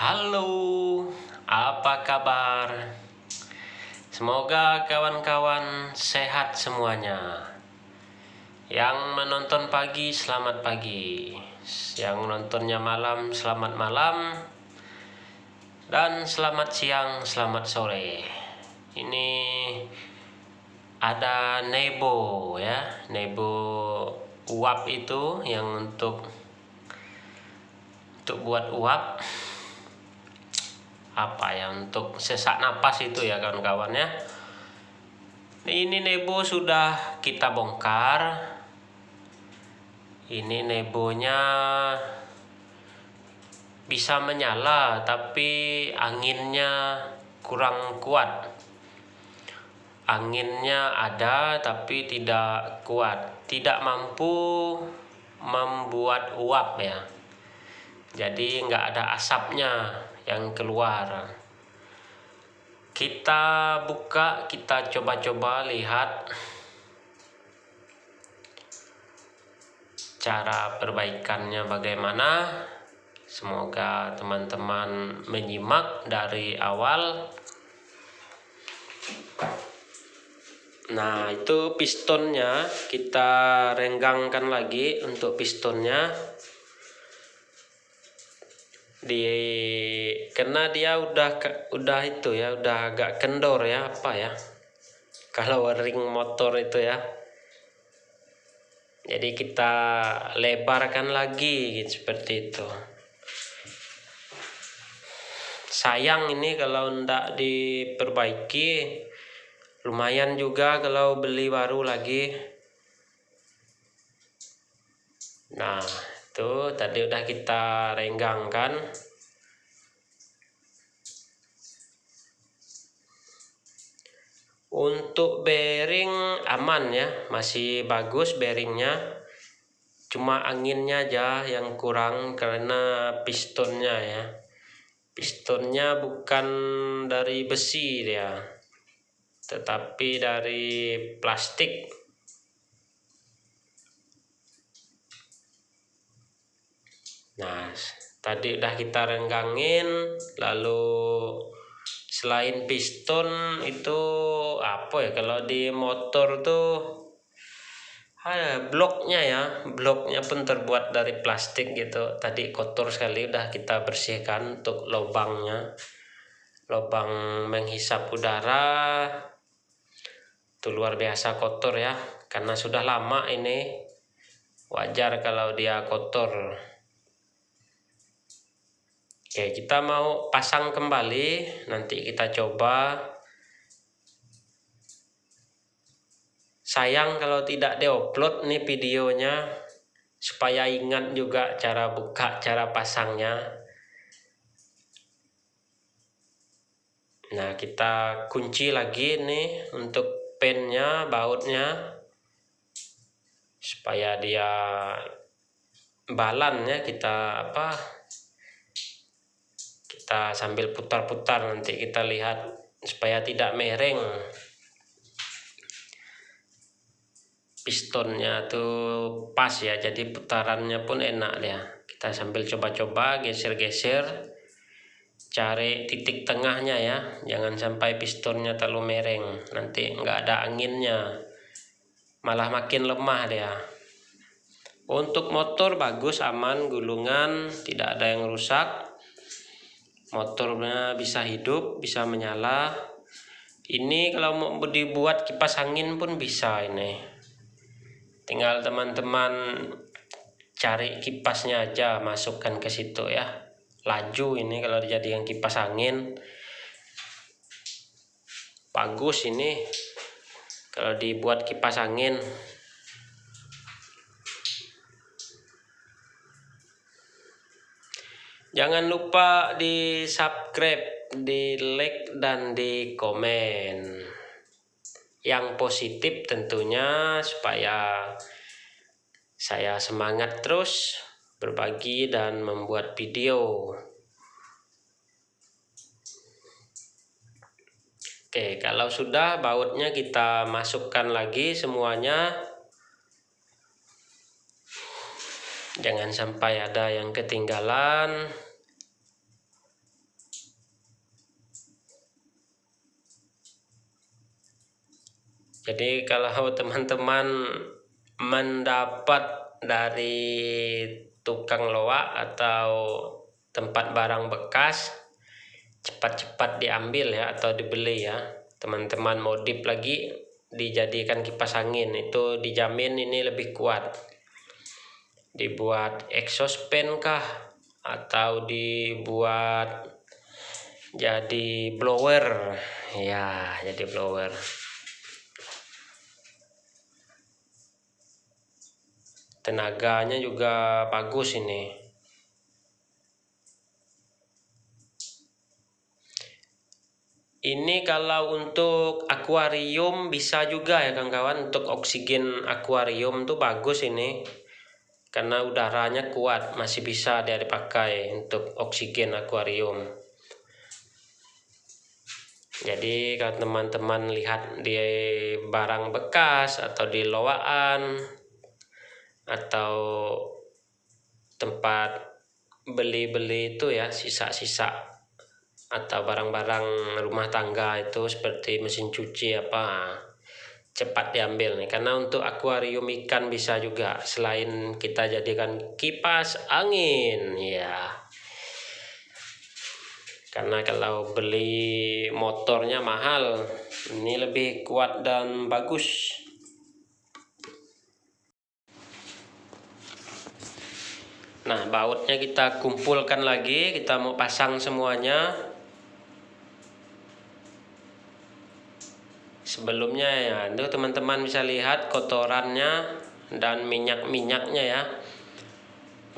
Halo, apa kabar? Semoga kawan-kawan sehat semuanya. Yang menonton pagi, selamat pagi. Yang nontonnya malam, selamat malam. Dan selamat siang, selamat sore. Ini ada Nebo ya, Nebo uap itu yang untuk buat uap. Apa ya, untuk sesak napas itu ya kawan-kawan ya. Ini Nebo sudah kita bongkar. Ini Nebonya bisa menyala tapi anginnya kurang kuat. Anginnya ada tapi tidak kuat, tidak mampu membuat uap ya. Jadi nggak ada asapnya yang keluar. Kita buka, kita coba-coba lihat cara perbaikannya bagaimana. Semoga teman-teman menyimak dari awal. Nah, itu pistonnya kita renggangkan lagi untuk pistonnya. Karena dia udah itu ya, udah agak kendor ya, apa ya, kalau ring motor itu ya. Jadi kita lebarkan lagi gitu, seperti itu. Sayang ini kalau ndak diperbaiki, lumayan juga kalau beli baru lagi. Nah, itu tadi udah kita renggangkan. Untuk bearing aman ya, masih bagus bearingnya. Cuma anginnya aja yang kurang karena pistonnya ya. Pistonnya bukan dari besi dia, tetapi dari plastik. Nah, tadi udah kita renggangin. Lalu selain piston itu apa ya, kalau di motor tuh bloknya pun terbuat dari plastik gitu. Tadi kotor sekali, udah kita bersihkan untuk lubangnya, lubang menghisap udara itu luar biasa kotor ya, karena sudah lama ini, wajar kalau dia kotor. Oke, kita mau pasang kembali, nanti kita coba. Sayang kalau tidak diupload nih videonya, supaya ingat juga cara buka, cara pasangnya. Nah, kita kunci lagi nih untuk pennya, bautnya, supaya dia balan ya. Kita sambil putar-putar, nanti kita lihat supaya tidak miring. Pistonnya tuh pas ya, jadi putarannya pun enak ya. Kita sambil coba-coba geser-geser, cari titik tengahnya ya, jangan sampai pistonnya terlalu miring, nanti nggak ada anginnya, malah makin lemah dia. Untuk motor bagus, aman, gulungan, tidak ada yang rusak. Motornya bisa hidup, bisa menyala. Ini kalau mau dibuat kipas angin pun bisa ini. Tinggal teman-teman cari kipasnya aja, masukkan ke situ ya. Laju ini kalau dijadikan kipas angin. Bagus ini kalau dibuat kipas angin. Jangan lupa di subscribe, di like, dan di komen yang positif tentunya, supaya saya semangat terus berbagi dan membuat video. Oke, kalau sudah, bautnya kita masukkan lagi semuanya. Jangan sampai ada yang ketinggalan. Jadi kalau teman-teman mendapat dari tukang loak atau tempat barang bekas, cepat-cepat diambil ya atau dibeli ya. Teman-teman modif lagi dijadikan kipas angin, itu dijamin ini lebih kuat. Dibuat exhaust fan kah atau dibuat jadi blower ya, jadi blower. Tenaganya juga bagus ini. Ini kalau untuk akuarium bisa juga ya kawan-kawan. Untuk oksigen akuarium tuh bagus ini, karena udaranya kuat, masih bisa dia dipakai untuk oksigen akuarium. Jadi kalau teman-teman lihat di barang bekas atau di loaan atau tempat beli-beli itu ya, sisa-sisa atau barang-barang rumah tangga itu seperti mesin cuci apa, cepat diambil nih, karena untuk akuarium ikan bisa juga selain kita jadikan kipas angin ya. Karena kalau beli motornya mahal, ini lebih kuat dan bagus. Nah, bautnya kita kumpulkan lagi, kita mau pasang semuanya. Sebelumnya ya, itu teman-teman bisa lihat kotorannya dan minyak-minyaknya ya.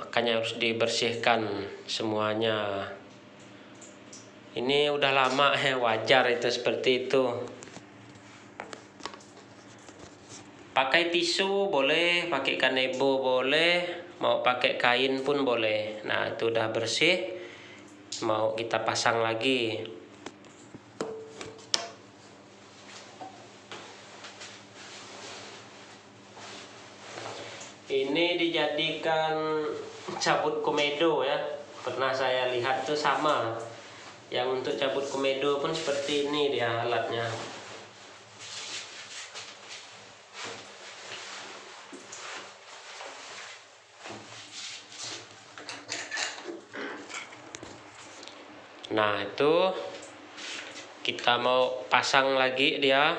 Makanya harus dibersihkan semuanya. Ini udah lama ya, wajar itu seperti itu. Pakai tisu boleh, pakai kanebo boleh, mau pakai kain pun boleh. Nah, itu udah bersih, mau kita pasang lagi. Ini dijadikan cabut komedo ya, pernah saya lihat tuh sama. Yang untuk cabut komedo pun seperti ini dia alatnya. Nah, itu kita mau pasang lagi dia.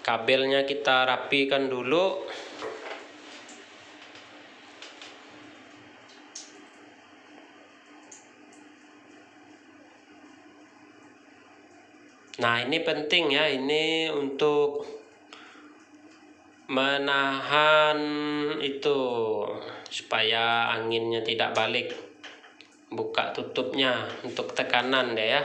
Kabelnya kita rapikan dulu. Nah, ini penting ya, ini untuk menahan itu supaya anginnya tidak balik. Buka tutupnya untuk tekanan deh ya.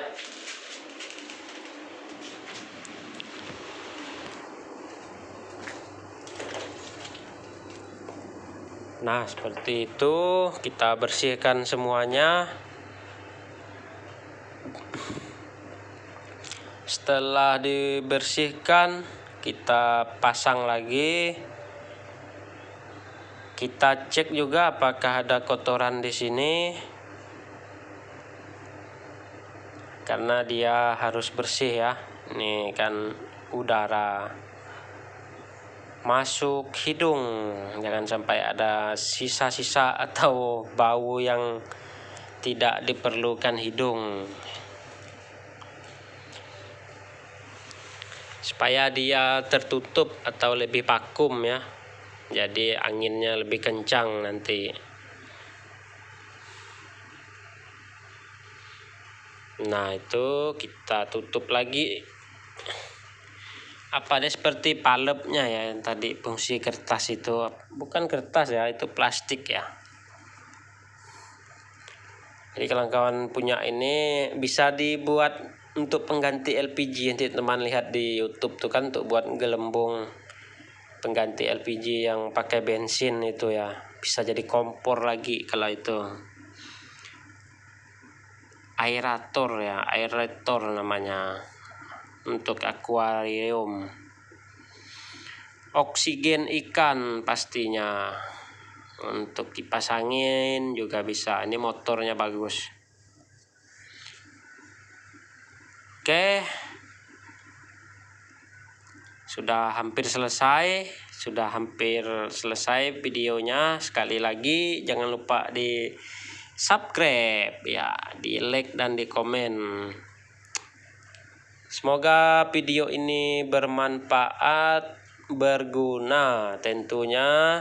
Nah, seperti itu kita bersihkan semuanya. Setelah dibersihkan, kita pasang lagi. Kita cek juga apakah ada kotoran di sini. Karena dia harus bersih ya. Ini kan udara masuk hidung, jangan sampai ada sisa-sisa atau bau yang tidak diperlukan hidung. Supaya dia tertutup atau lebih vakum ya, jadi anginnya lebih kencang nanti. Nah, itu kita tutup lagi. Apa deh seperti palepnya ya, yang tadi fungsi kertas itu bukan kertas ya, itu plastik ya. Jadi kawan-kawan punya ini bisa dibuat untuk pengganti LPG. Nanti teman lihat di YouTube tuh kan, untuk buat gelembung pengganti LPG yang pakai bensin itu ya, bisa jadi kompor lagi kalau itu. Aerator ya, aerator namanya, untuk akuarium. Oksigen ikan pastinya. Untuk kipas angin juga bisa. Ini motornya bagus. Oke. sudah hampir selesai videonya. Sekali lagi jangan lupa di subscribe ya, di like dan di komen. Semoga video ini bermanfaat, berguna tentunya,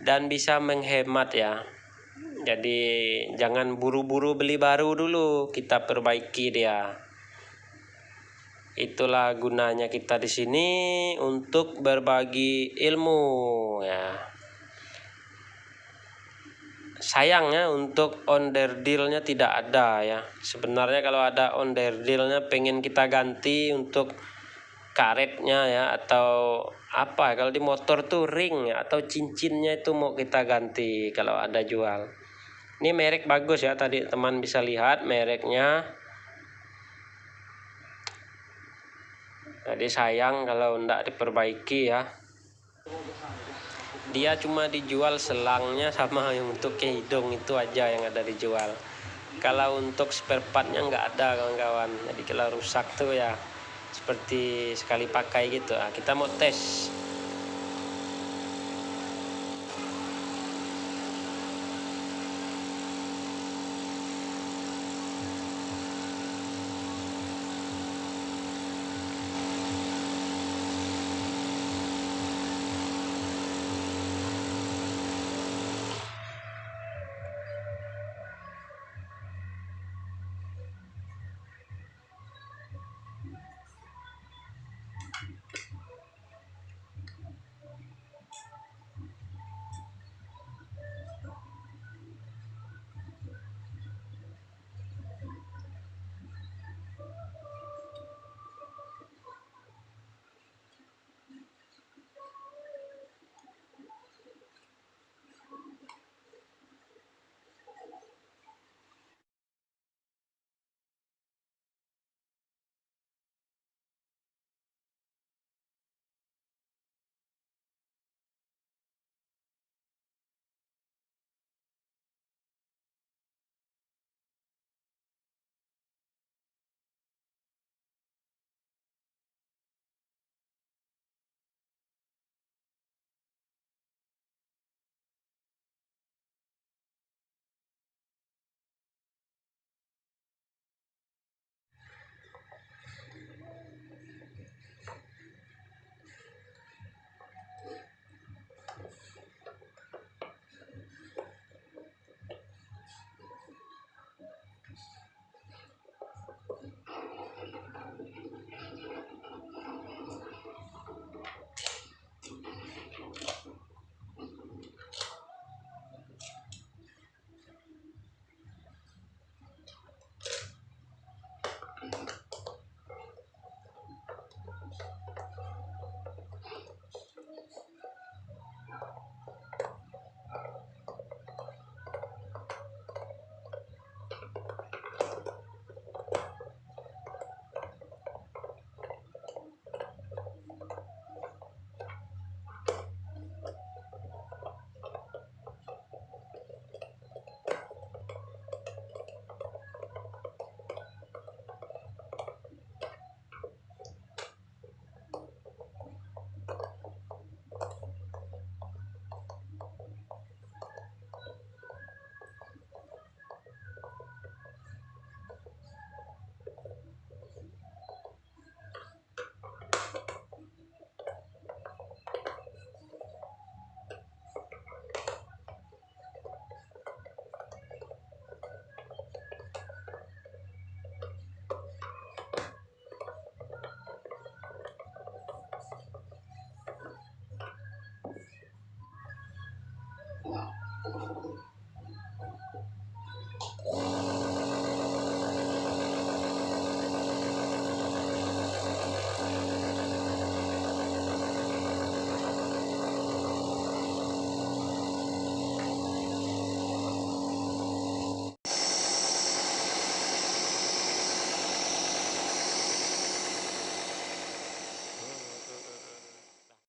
dan bisa menghemat ya. Jadi jangan buru-buru beli baru dulu, kita perbaiki dia. Itulah gunanya kita di sini, untuk berbagi ilmu ya. Sayangnya untuk onderdilnya tidak ada ya. Sebenarnya kalau ada onderdilnya pengen kita ganti untuk karetnya ya, atau apa, kalau di motor tuh ring ya, atau cincinnya itu mau kita ganti kalau ada jual. Ini merek bagus ya, tadi teman bisa lihat mereknya. Jadi sayang kalau enggak diperbaiki ya. Dia cuma dijual selangnya sama yang untuk ke hidung itu aja yang ada dijual. Kalau untuk spare partnya nggak ada kawan-kawan. Jadi kalau rusak tuh ya seperti sekali pakai gitu. Kita mau tes